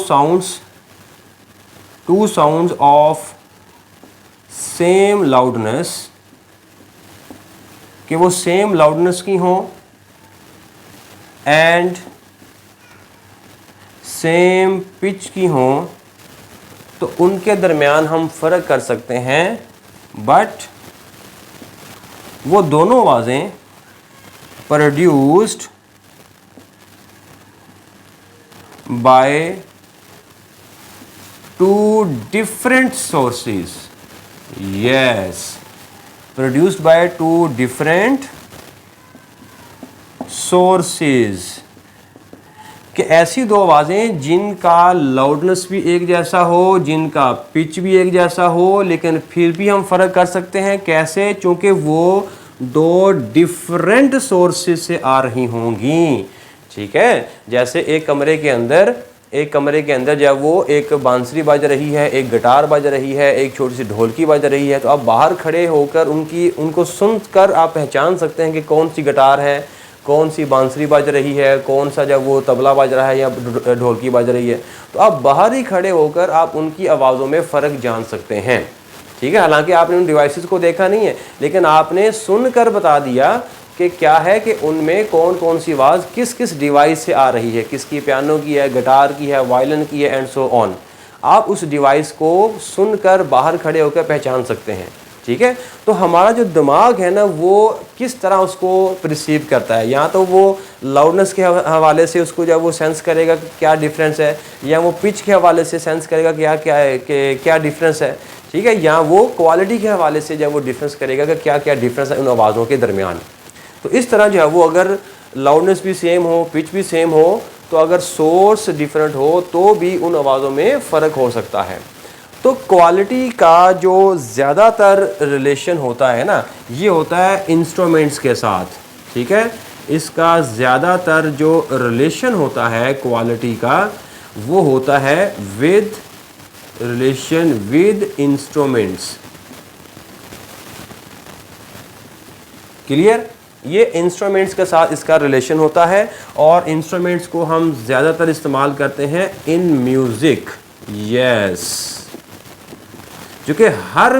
sounds of same loudness, कि वो सेम लाउडनेस की हों एंड सेम पिच की हों, तो उनके दरमियान हम फ़र्क कर सकते हैं, बट वो दोनों आवाज़ें produced by two different sources. Yes, produced by two different sources, कि ऐसी दो आवाज़ें जिनका लाउडनेस भी एक जैसा हो, जिनका पिच भी एक जैसा हो, लेकिन फिर भी हम फ़र्क कर सकते हैं। कैसे? चूँकि वो दो डिफरेंट सोर्सेज से आ रही होंगी। ठीक है, जैसे एक कमरे के अंदर जब वो एक बांसुरी बज रही है, एक गिटार बज रही है, एक छोटी सी ढोलकी बज रही है, तो आप बाहर खड़े होकर उनको सुनकर आप पहचान सकते हैं कि कौन सी गिटार है, कौन सी बांसुरी बज रही है, कौन सा जब वो तबला बज रहा है या ढोलकी बज रही है। तो आप बाहर ही खड़े होकर आप उनकी आवाज़ों में फ़र्क जान सकते हैं। ठीक है, हालांकि आपने उन डिवाइसेस को देखा नहीं है, लेकिन आपने सुनकर बता दिया कि क्या है कि उनमें कौन कौन सी आवाज़ किस किस डिवाइस से आ रही है, किसकी पियानो की है, गिटार की है, वायलिन की है, एंड सो ऑन। आप उस डिवाइस को सुनकर बाहर खड़े होकर पहचान सकते हैं। ठीक है, तो हमारा जो दिमाग है ना, वो किस तरह उसको रिसीव करता है, या तो वो लाउडनेस के हवाले से उसको जब वो सेंस करेगा कि क्या डिफरेंस है, या वो पिच के हवाले से सेंस करेगा क्या क्या है कि क्या डिफरेंस है। ठीक है, या वो क्वालिटी के हवाले से जब वो डिफरेंस करेगा कि क्या क्या डिफरेंस है उन आवाज़ों के दरमियान। तो इस तरह जो है वो अगर लाउडनेस भी सेम हो, पिच भी सेम हो, तो अगर सोर्स डिफरेंट हो तो भी उन आवाज़ों में फ़र्क हो सकता है। तो क्वालिटी का जो ज़्यादातर रिलेशन होता है ना, ये होता है इंस्ट्रूमेंट्स के साथ। ठीक है, इसका ज़्यादातर जो रिलेशन होता है क्वालिटी का, वो होता है रिलेशन विद इंस्ट्रूमेंट्स। क्लियर? ये इंस्ट्रूमेंट्स के साथ इसका रिलेशन होता है, और इंस्ट्रूमेंट्स को हम ज़्यादातर इस्तेमाल करते हैं इन म्यूज़िक। यस, क्योंकि हर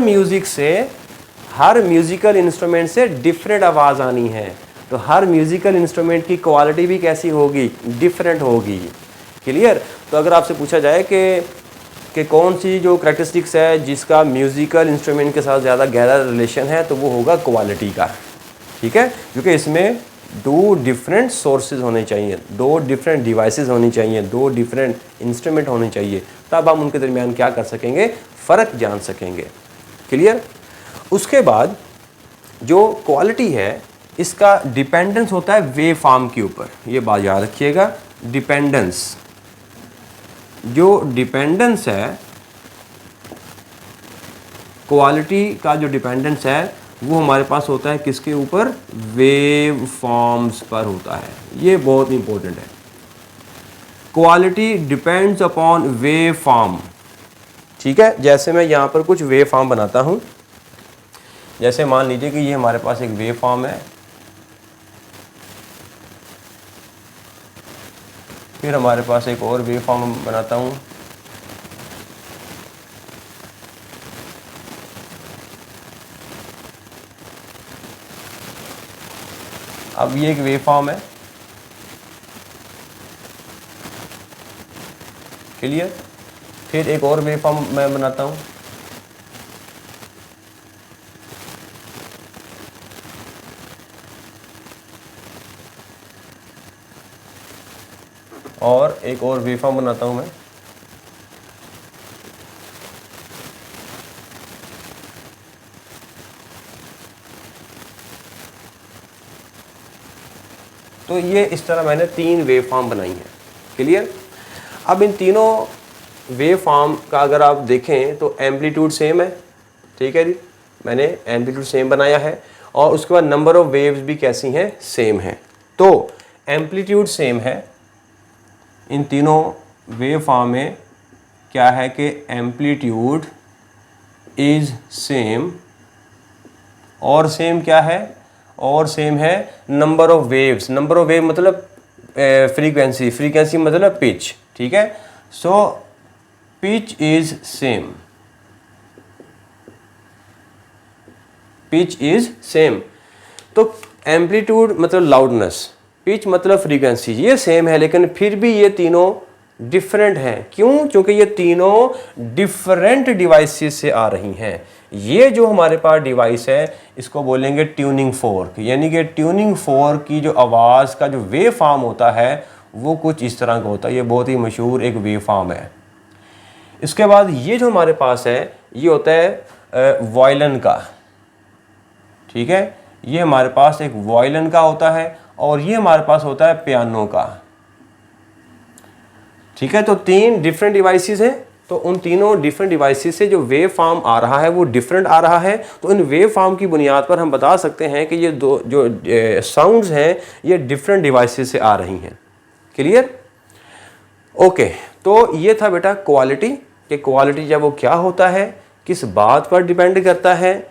म्यूज़िकल इंस्ट्रूमेंट से डिफरेंट आवाज़ आनी है, तो हर म्यूज़िकल इंस्ट्रूमेंट की क्वालिटी भी कैसी होगी? डिफरेंट होगी। क्लियर? तो अगर आपसे पूछा जाए कि कौन सी जो करैक्टरिस्टिक्स है जिसका म्यूज़िकल इंस्ट्रूमेंट के साथ ज़्यादा गहरा रिलेशन है, तो वो होगा क्वालिटी का। ठीक है, क्योंकि इसमें दो डिफरेंट सोर्सेज होने चाहिए, दो डिफरेंट डिवाइसेस होनी चाहिए, दो डिफरेंट इंस्ट्रूमेंट होने चाहिए, तब हम उनके दरमियान क्या कर सकेंगे? फ़र्क जान सकेंगे। क्लियर? उसके बाद जो क्वालिटी है, इसका डिपेंडेंस होता है वेव फॉर्म के ऊपर। ये बात याद रखिएगा, डिपेंडेंस, जो डिपेंडेंस है क्वालिटी का, जो डिपेंडेंस है वो हमारे पास होता है किसके ऊपर? वेव फॉर्म्स पर होता है। ये बहुत इंपॉर्टेंट है। Quality depends upon wave form. ठीक है, जैसे मैं यहाँ पर कुछ वेव फॉर्म बनाता हूँ। जैसे मान लीजिए कि ये हमारे पास एक वेव फॉर्म है, फिर हमारे पास एक और वेव फॉर्म बनाता हूँ, अब ये एक वेव फॉर्म है। क्लियर? फिर एक और वेव फॉर्म मैं बनाता हूँ, और एक और वेव फॉर्म बनाता हूँ मैं। तो ये इस तरह मैंने 3 वेव फॉर्म बनाई हैं। क्लियर? अब इन तीनों वेव फॉर्म का अगर आप देखें तो एम्पलीट्यूड सेम है। ठीक है जी, मैंने एम्पलीट्यूड सेम बनाया है, और उसके बाद नंबर ऑफ वेव्स भी कैसी हैं? सेम हैं। तो एम्पलीट्यूड सेम है इन तीनों वेव फॉर्म में। क्या है कि एम्पलीट्यूड इज सेम, और सेम क्या है? और सेम है number of waves. Number of wave मतलब फ्रीक्वेंसी, फ्रीक्वेंसी मतलब पिच। ठीक है, so pitch is same, pitch is same. तो एम्पलीट्यूड मतलब लाउडनेस, पिच मतलब फ्रीक्वेंसी, ये सेम है, लेकिन फिर भी ये तीनों डिफरेंट हैं। क्यों? क्योंकि ये तीनों डिफरेंट डिवाइसेस से आ रही हैं। ये जो हमारे पास डिवाइस है, इसको बोलेंगे ट्यूनिंग फोर्क, यानी कि ट्यूनिंग फोर्क की जो आवाज़ का जो वेव फॉर्म होता है वो कुछ इस तरह का होता है। ये बहुत ही मशहूर एक वेव फॉर्म है। इसके बाद ये जो हमारे पास है, ये होता है वायलिन का। ठीक है, ये हमारे पास एक वायलिन का होता है, और ये हमारे पास होता है पियानो का। ठीक है, तो 3 डिफरेंट डिवाइसेस हैं, तो उन तीनों डिफरेंट डिवाइसेस से जो वेव फॉर्म आ रहा है वो डिफरेंट आ रहा है। तो इन वेव फॉर्म की बुनियाद पर हम बता सकते हैं कि ये दो जो साउंड्स हैं ये डिफरेंट डिवाइसेस से आ रही हैं। क्लियर? ओके, तो ये था बेटा क्वालिटी, कि क्वालिटी जब वो क्या होता है, किस बात पर डिपेंड करता है,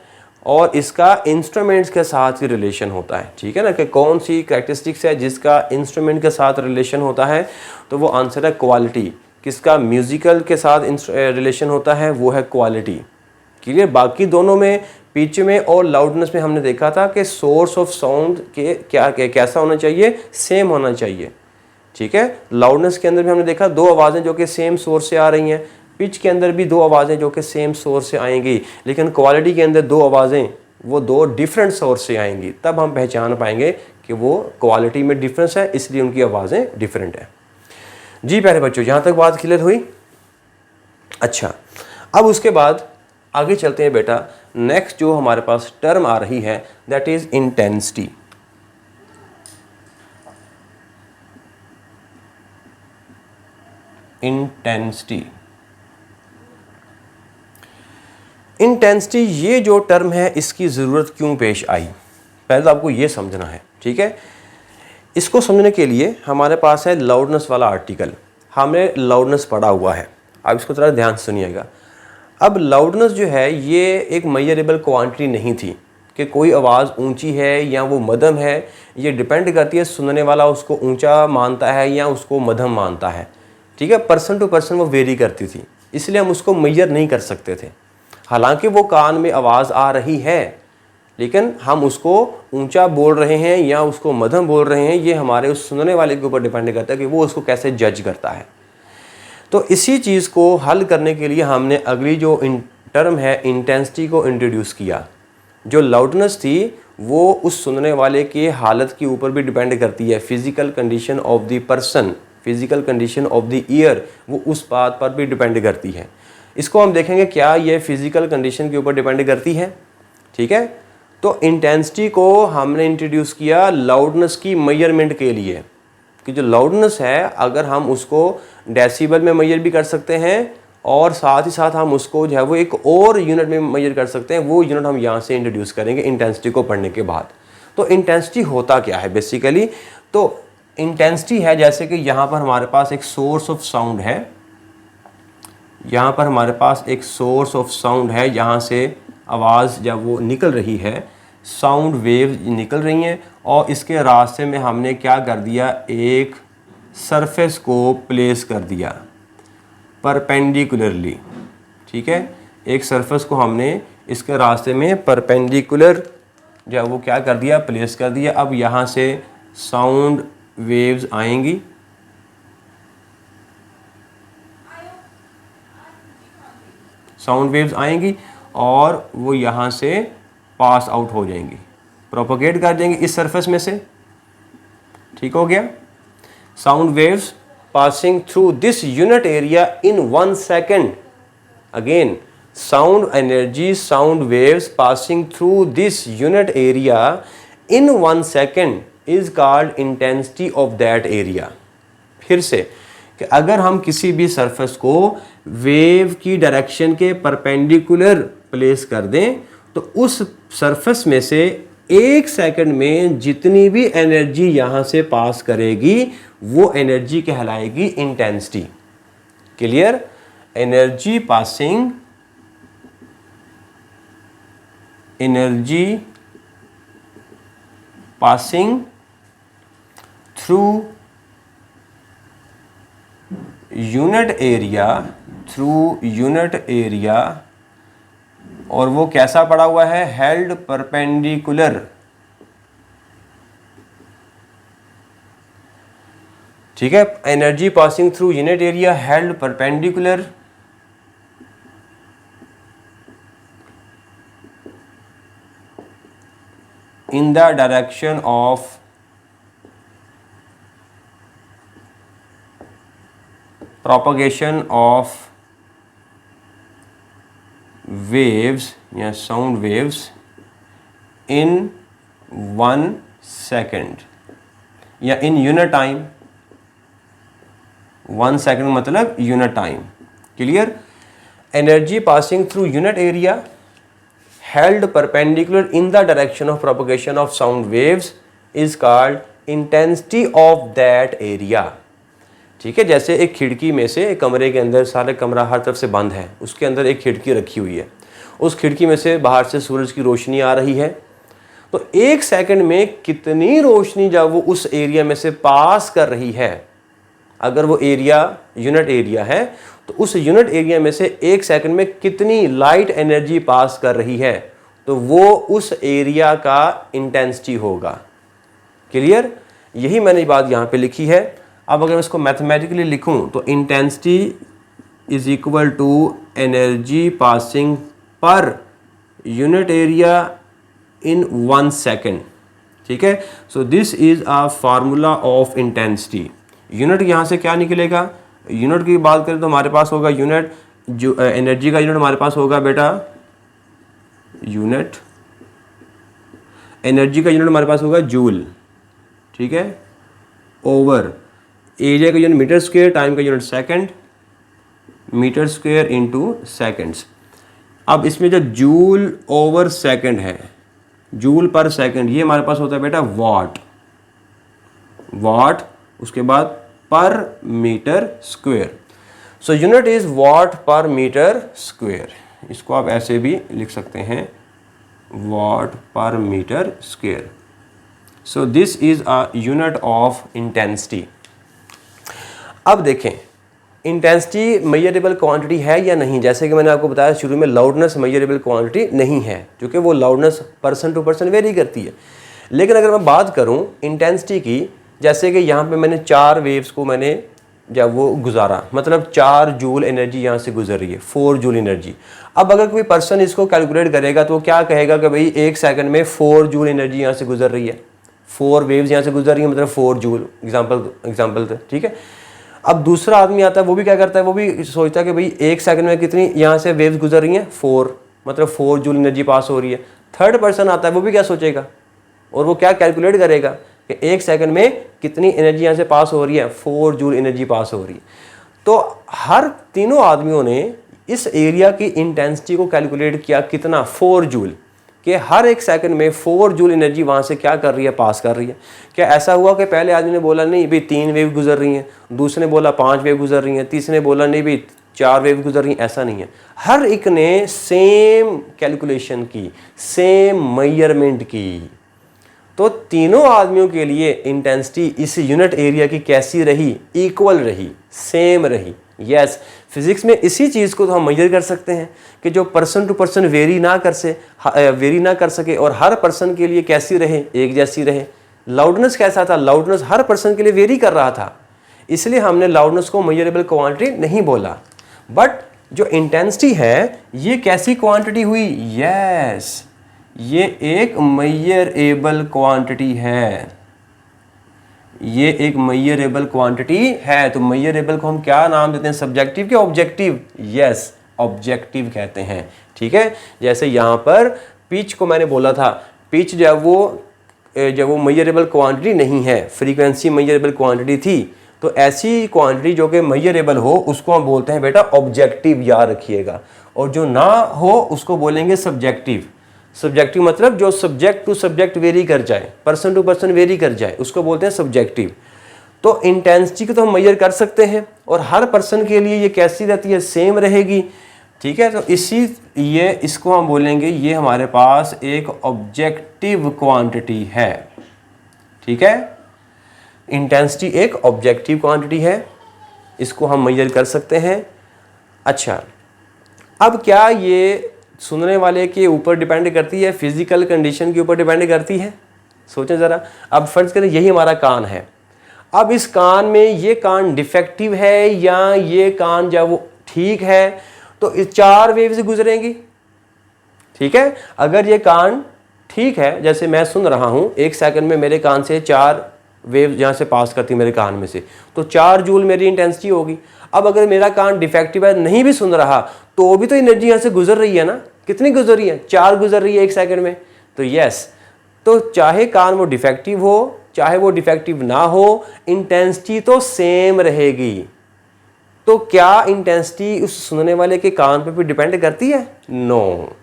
और इसका इंस्ट्रूमेंट्स के साथ ही रिलेशन होता है। ठीक है ना, कि कौन सी कैरेक्टरिस्टिक्स है जिसका इंस्ट्रूमेंट के साथ रिलेशन होता है, तो वो आंसर है क्वालिटी। किसका म्यूजिकल के साथ रिलेशन होता है, वो है क्वालिटी। क्लियर? बाकी दोनों में, पिच में और लाउडनेस में हमने देखा था कि सोर्स ऑफ साउंड के कैसा होना चाहिए, सेम होना चाहिए। ठीक है, लाउडनेस के अंदर भी हमने देखा 2 आवाज़ें जो कि सेम सोर्स से आ रही हैं, पिच के अंदर भी 2 आवाज़ें जो कि सेम सोर्स से आएंगी, लेकिन क्वालिटी के अंदर 2 आवाज़ें वो 2 डिफरेंट सोर्स से आएंगी। तब हम पहचान पाएंगे कि वो क्वालिटी में डिफरेंस है, इसलिए उनकी आवाज़ें डिफरेंट है। जी प्यारे बच्चों, यहाँ तक बात क्लियर हुई? अच्छा, अब उसके बाद आगे चलते हैं बेटा। नेक्स्ट जो हमारे पास टर्म आ रही है दैट इज इंटेंसिटी। इंटेंसिटी ये जो टर्म है इसकी ज़रूरत क्यों पेश आई, पहले तो आपको ये समझना है। ठीक है, इसको समझने के लिए हमारे पास है लाउडनेस वाला आर्टिकल। हमने लाउडनेस पढ़ा हुआ है, आप इसको थोड़ा ध्यान से सुनिएगा। अब लाउडनेस जो है ये एक मेजरेबल क्वांटिटी नहीं थी कि कोई आवाज़ ऊंची है या वो मध्यम है। ये डिपेंड करती है सुनने वाला उसको ऊंचा मानता है या उसको मध्यम मानता है। ठीक है, पर्सन टू पर्सन वो वेरी करती थी, इसलिए हम उसको मेजर नहीं कर सकते थे। हालांकि वो कान में आवाज़ आ रही है, लेकिन हम उसको ऊंचा बोल रहे हैं या उसको मध्यम बोल रहे हैं, ये हमारे उस सुनने वाले के ऊपर डिपेंड करता है कि वो उसको कैसे जज करता है। तो इसी चीज़ को हल करने के लिए हमने अगली जो टर्म है इंटेंसिटी को इंट्रोड्यूस किया। जो लाउडनेस थी वो उस सुनने वाले की हालत के ऊपर भी डिपेंड करती है, physical condition of the person, physical condition of the year, वो उस बात पर भी डिपेंड करती है। इसको हम देखेंगे क्या ये फिजिकल कंडीशन के ऊपर डिपेंड करती है। ठीक है, तो इंटेंसिटी को हमने इंट्रोड्यूस किया लाउडनेस की मेजरमेंट के लिए, कि जो लाउडनेस है अगर हम उसको डेसिबल में मेजर भी कर सकते हैं और साथ ही साथ हम उसको जो है वो एक और यूनिट में मेजर कर सकते हैं। वो यूनिट हम यहाँ से इंट्रोड्यूस करेंगे इंटेंसिटी को पढ़ने के बाद। तो इंटेंसिटी होता क्या है बेसिकली, तो इंटेंसिटी है जैसे कि यहाँ पर हमारे पास एक सोर्स ऑफ साउंड है, यहाँ पर हमारे पास एक सोर्स ऑफ साउंड है, यहाँ से आवाज़ जब वो निकल रही है, साउंड वेव निकल रही हैं, और इसके रास्ते में हमने क्या कर दिया, एक सरफेस को प्लेस कर दिया परपेंडिकुलरली। ठीक है, एक सरफेस को हमने इसके रास्ते में परपेंडिकुलर जो है वो क्या कर दिया, प्लेस कर दिया। अब यहाँ से साउंड वेव्स आएंगी, साउंड वेव्स आएंगी और वो यहाँ से पास आउट हो जाएंगी, प्रोपोगेट कर देंगे इस सरफेस में से। ठीक हो गया, sound waves passing through this unit area in 1 second. Again, sound energy, sound waves passing through this unit area in 1 second is called intensity of that area. फिर से कि अगर हम किसी भी सरफेस को वेव की डायरेक्शन के परपेंडिकुलर प्लेस कर दें तो उस सरफेस में से 1 सेकंड में जितनी भी एनर्जी यहाँ से पास करेगी वो एनर्जी कहलाएगी intensity. Clear? Energy passing, energy passing through unit area, through unit area, और वो कैसा पड़ा हुआ है, हेल्ड परपेंडिकुलर। ठीक है, energy passing through unit area held perpendicular in the direction of propagation of waves या साउंड वेव्स इन 1 सेकेंड। या इन यूनिट टाइम, 1 सेकंड मतलब unit time. Clear? Energy passing through unit area held perpendicular in the direction of propagation of sound waves is called intensity of that area। ठीक है, जैसे एक खिड़की में से, एक कमरे के अंदर, सारा कमरा हर तरफ से बंद है, उसके अंदर एक खिड़की रखी हुई है, उस खिड़की में से बाहर से सूरज की रोशनी आ रही है, तो 1 सेकंड में कितनी रोशनी जब वो उस एरिया में से पास कर रही है, अगर वो एरिया यूनिट एरिया है तो उस यूनिट एरिया में से 1 सेकंड में कितनी लाइट एनर्जी पास कर रही है, तो वो उस एरिया का इंटेंसिटी होगा। क्लियर? यही मैंने बात यहाँ पे लिखी है। अब अगर मैं इसको मैथमेटिकली लिखूँ तो intensity is equal to energy passing per unit area in 1 second. ठीक है, so this is a formula of intensity. Unit यहाँ से क्या निकलेगा? यूनिट की बात करें तो हमारे पास होगा यूनिट, जो एनर्जी का यूनिट हमारे पास होगा बेटा यूनिट, एनर्जी का यूनिट हमारे पास होगा जूल। ठीक है, ओवर एरिया का यूनिट मीटर स्क्वायर, टाइम का unit second, metre square into seconds. अब इसमें जो जूल ओवर सेकंड है, जूल पर सेकंड, ये हमारे पास होता है बेटा वाट, वाट, उसके बाद per metre square. So unit is watt per metre square. इसको आप ऐसे भी लिख सकते हैं, watt per metre square. So this is a unit of intensity. अब देखें इंटेंसिटी मेजरेबल क्वांटिटी है या नहीं। जैसे कि मैंने आपको बताया शुरू में, लाउडनेस मेजरेबल क्वांटिटी नहीं है, क्योंकि वो loudness person to person vary करती है। लेकिन अगर मैं बात करूं इंटेंसिटी की, जैसे कि यहाँ पे मैंने 4 वेव्स को मैंने जब वो गुजारा, मतलब 4 जूल एनर्जी यहाँ से गुजर रही है, 4 जूल एनर्जी। अब अगर कोई पर्सन इसको कैलकुलेट करेगा तो क्या कहेगा कि भाई 1 सेकंड में 4 जूल एनर्जी यहाँ से गुजर रही है, 4 वेव्स यहाँ से गुजर रही है, मतलब 4 जूल। एग्जाम्पल था, ठीक है। अब दूसरा आदमी आता है, वो भी क्या करता है, वो भी सोचता है कि भाई 1 सेकंड में कितनी यहाँ से वेव्स गुजर रही हैं, 4, मतलब 4 जूल एनर्जी पास हो रही है। थर्ड पर्सन आता है, वो भी क्या सोचेगा और वो क्या कैलकुलेट करेगा कि 1 सेकंड में कितनी एनर्जी यहाँ से पास हो रही है, 4 जूल एनर्जी पास हो रही है। तो हर तीनों आदमियों ने इस एरिया की इंटेंसिटी को कैलकुलेट किया, कितना, 4 जूल, कि हर 1 सेकंड में 4 जूल एनर्जी वहाँ से क्या कर रही है, पास कर रही है। क्या ऐसा हुआ कि पहले आदमी ने बोला नहीं भाई 3 वेव गुजर रही हैं, दूसरे ने बोला 5 वेव गुजर रही हैं, तीसरे ने बोला नहीं भाई 4 वेव गुजर रही हैं? ऐसा नहीं है। हर एक ने सेम कैलकुलेशन की, सेम मेजरमेंट की। तो तीनों आदमियों के लिए इंटेंसिटी इस यूनिट एरिया की कैसी रही, इक्वल रही, सेम रही। यस, फिजिक्स में इसी चीज़ को तो हम मेजर कर सकते हैं कि जो पर्सन टू पर्सन वेरी ना कर सके और हर पर्सन के लिए कैसी रहे, एक जैसी रहे। लाउडनेस कैसा था, लाउडनेस हर पर्सन के लिए वेरी कर रहा था, इसलिए हमने लाउडनेस को मेजरेबल क्वांटिटी नहीं बोला। बट जो इंटेंसिटी है ये कैसी क्वांटिटी हुई, यस, ये एक मेजरेबल क्वांटिटी है, ये एक मेजरेबल क्वांटिटी है। तो मेजरेबल को हम क्या नाम देते हैं, सब्जेक्टिव क्या ऑब्जेक्टिव? यस, ऑब्जेक्टिव कहते हैं। ठीक है, जैसे यहाँ पर पिच को मैंने बोला था, पिच जब वो मेजरेबल क्वांटिटी नहीं है, फ्रीक्वेंसी मेजरेबल क्वांटिटी थी, तो ऐसी क्वांटिटी जो कि मेजरेबल हो उसको हम बोलते हैं बेटा ऑब्जेक्टिव, याद रखिएगा। और जो ना हो उसको बोलेंगे सब्जेक्टिव। सब्जेक्टिव मतलब जो सब्जेक्ट टू सब्जेक्ट वेरी कर जाए, पर्सन टू पर्सन वेरी कर जाए, उसको बोलते हैं सब्जेक्टिव। तो इंटेंसिटी को तो हम मेजर कर सकते हैं और हर पर्सन के लिए ये कैसी रहती है, सेम रहेगी। ठीक है, तो इसको हम बोलेंगे, ये हमारे पास एक ऑब्जेक्टिव क्वांटिटी है। ठीक है, इंटेंसिटी एक ऑब्जेक्टिव क्वांटिटी है, इसको हम मेजर कर सकते हैं। अच्छा, अब क्या ये सुनने वाले के ऊपर डिपेंड करती है, फिजिकल कंडीशन के ऊपर डिपेंड करती है? सोचें ज़रा। अब फर्ज करें यही हमारा कान है, अब इस कान में ये कान डिफेक्टिव है या ये कान जब वो ठीक है तो इस 4 वेव से गुजरेंगी। ठीक है, अगर ये कान ठीक है, जैसे मैं सुन रहा हूँ, 1 सेकंड में मेरे कान से 4 वेव यहाँ से पास करती मेरे कान में से, तो 4 जूल मेरी इंटेंसिटी होगी। अब अगर मेरा कान डिफेक्टिव है, नहीं भी सुन रहा, तो भी तो एनर्जी यहाँ से गुजर रही है ना। कितनी गुजर रही है, 4 गुजर रही है 1 सेकंड में। तो यस, तो चाहे कान वो डिफेक्टिव हो चाहे वो डिफेक्टिव ना हो, इंटेंसिटी तो सेम रहेगी। तो क्या इंटेंसिटी उस सुनने वाले के कान पर भी डिपेंड करती है? नो।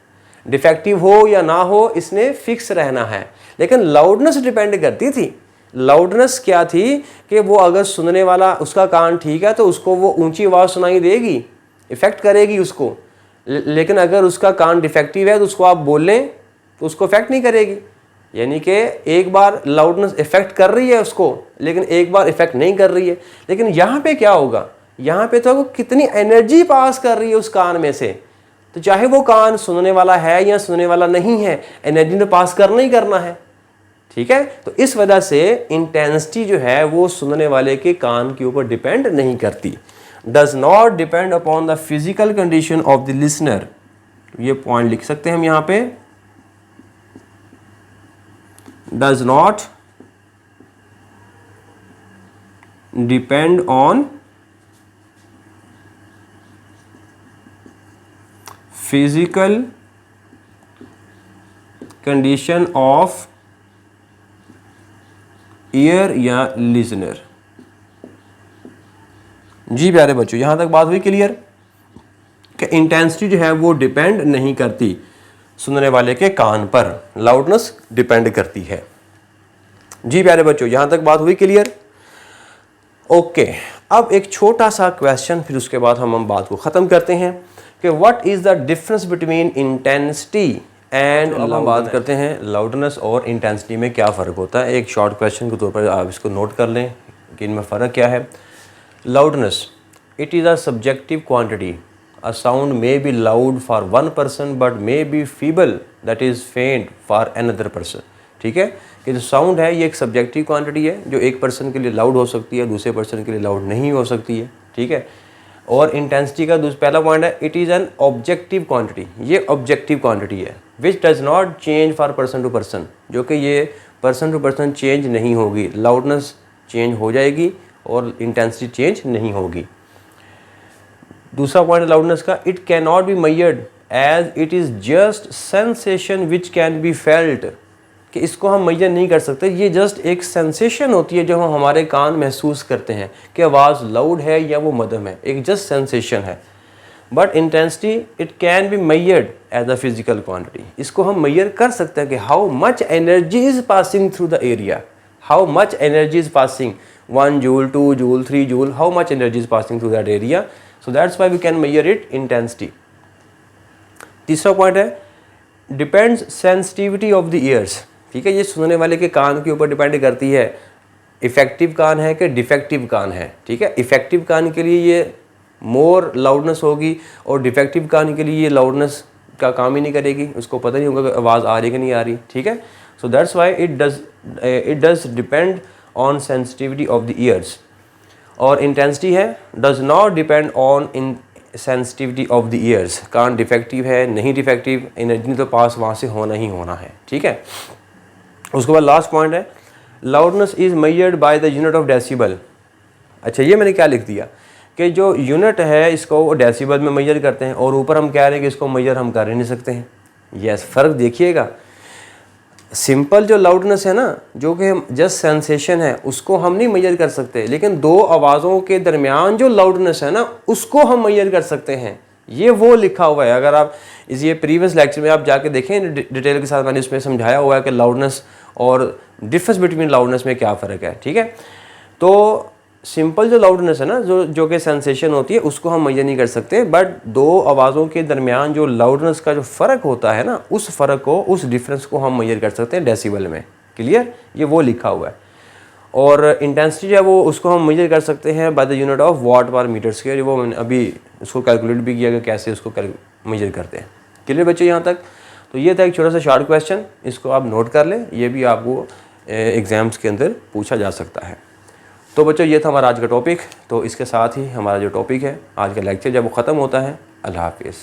डिफेक्टिव हो या ना हो इसने फिक्स रहना है। लेकिन लाउडनेस डिपेंड करती थी। लाउडनेस क्या थी कि वो अगर सुनने वाला उसका कान ठीक है तो उसको वो ऊंची आवाज़ सुनाई देगी, इफेक्ट करेगी उसको। लेकिन अगर उसका कान डिफेक्टिव है तो उसको आप बोल लें तो उसको इफेक्ट नहीं करेगी। यानी कि एक बार लाउडनेस इफेक्ट कर रही है उसको, लेकिन एक बार इफेक्ट नहीं कर रही है। लेकिन यहाँ पे क्या होगा, यहाँ पे तो वो कितनी एनर्जी पास कर रही है उस कान में से। तो चाहे वो कान सुनने वाला है या सुनने वाला नहीं है, एनर्जी तो पास करना ही करना है। ठीक है, तो इस वजह से इंटेंसिटी जो है वो सुनने वाले के कान के ऊपर डिपेंड नहीं करती। Does not depend upon the physical condition of the listener. ये पॉइंट लिख सकते हैं हम यहाँ पे, does not depend on physical condition of year या लिसनर। जी प्यारे बच्चों, यहां तक बात हुई क्लियर कि इंटेंसिटी जो है वो डिपेंड नहीं करती सुनने वाले के कान पर, लाउडनेस डिपेंड करती है। जी प्यारे बच्चों, यहां तक बात हुई क्लियर? ओके, अब एक छोटा सा क्वेश्चन, फिर उसके बाद हम बात को ख़त्म करते हैं कि what is the difference between intensity and, हम बात करते हैं लाउडनेस और इंटेंसिटी में क्या फ़र्क होता है। एक शॉर्ट क्वेश्चन के तौर पर आप इसको नोट कर लें कि इनमें फ़र्क क्या है। Loudness, it is a subjective quantity. A sound may be loud for one person but may be feeble, that is फेंट फॉर अनदर पर्सन। ठीक है, कि जो साउंड है ये एक सब्जेक्टिव क्वांटिटी है, जो एक पर्सन के लिए लाउड हो सकती है, दूसरे पर्सन के लिए लाउड नहीं हो सकती है। ठीक है, और इंटेंसिटी का पहला पॉइंट है, it is an objective quantity. ये ऑब्जेक्टिव क्वांटिटी है which does not change for person to person, जो कि ये पर्सन टू पर्सन चेंज नहीं होगी। लाउडनेस चेंज हो जाएगी और इंटेंसिटी चेंज नहीं होगी। दूसरा पॉइंट लाउडनेस का, it can not be measured as it is just sensation which can be felt, कि इसको हम मेजर नहीं कर सकते। ये जस्ट एक सेंसेशन होती है जो हम हमारे कान महसूस करते हैं कि आवाज़ लाउड है या वो मध्यम है, एक जस्ट सेंसेशन है। But intensity it can be measured as a physical quantity, इसको हम मेजर कर सकते हैं कि how much energy is passing through the area, how much energy is passing, 1 joule, 2 joule, 3 joule, how much energy is passing through that area, so that's why we can measure it intensity. तीसरा point है, depends sensitivity of the ears. ठीक है, ये सुनने वाले के कान के ऊपर डिपेंड करती है, इफेक्टिव कान है कि डिफेक्टिव कान है। ठीक है, इफेक्टिव कान के लिए ये मोर लाउडनेस होगी और डिफेक्टिव कान के लिए ये लाउडनेस का काम ही नहीं करेगी, उसको पता नहीं होगा कि आवाज़ आ रही कि नहीं आ रही। ठीक है, so that's why it does depend on sensitivity of the ears. और इंटेंसिटी है, does not depend on in sensitivity of the ears. कान डिफेक्टिव है नहीं डिफेक्टिव, एनर्जी तो पास वहाँ से होना ही होना है। ठीक है, उसके बाद लास्ट पॉइंट है, loudness is measured by the unit of decibel. अच्छा, ये मैंने क्या लिख दिया कि जो यूनिट है इसको डेसिबल में मेजर करते हैं, और ऊपर हम कह रहे हैं कि इसको मेजर हम कर ही नहीं सकते हैं। यस, फ़र्क देखिएगा। सिंपल जो लाउडनेस है ना, जो कि जस्ट सेंसेशन है, उसको हम नहीं मेजर कर सकते, लेकिन दो आवाज़ों के दरमियान जो लाउडनेस है ना, उसको हम मेजर कर सकते हैं। ये वो लिखा हुआ है। अगर आप ये प्रीवियस लेक्चर में आप जाके देखें डिटेल के साथ, मैंने इसमें समझाया हुआ है कि लाउडनेस और डिफरेंस बिटवीन लाउडनेस में क्या फ़र्क है। ठीक है, तो सिंपल जो लाउडनेस है ना, जो कि सेंसेशन होती है, उसको हम मेजर नहीं कर सकते, बट दो आवाज़ों के दरमियान जो लाउडनेस का जो फ़र्क होता है ना, उस फ़र्क को, उस डिफरेंस को हम मेजर कर सकते हैं डेसिबल में। क्लियर, ये वो लिखा हुआ है। और इंटेंसिटी जो है वो उसको हम मेजर कर सकते हैं by the unit of what per metre square. वो मैंने अभी उसको कैलकुलेट भी किया कि कैसे उसको मेजर करते हैं। क्लियर बच्चों यहाँ तक? तो ये था एक छोटा सा शॉर्ट क्वेश्चन, इसको आप नोट कर लें, ये भी आपको एग्ज़ाम्स के अंदर पूछा जा सकता है। तो बच्चों ये था हमारा आज का टॉपिक। तो इसके साथ ही हमारा जो टॉपिक है आज का लेक्चर जब वो ख़त्म होता है। अल्लाह हाफिज़।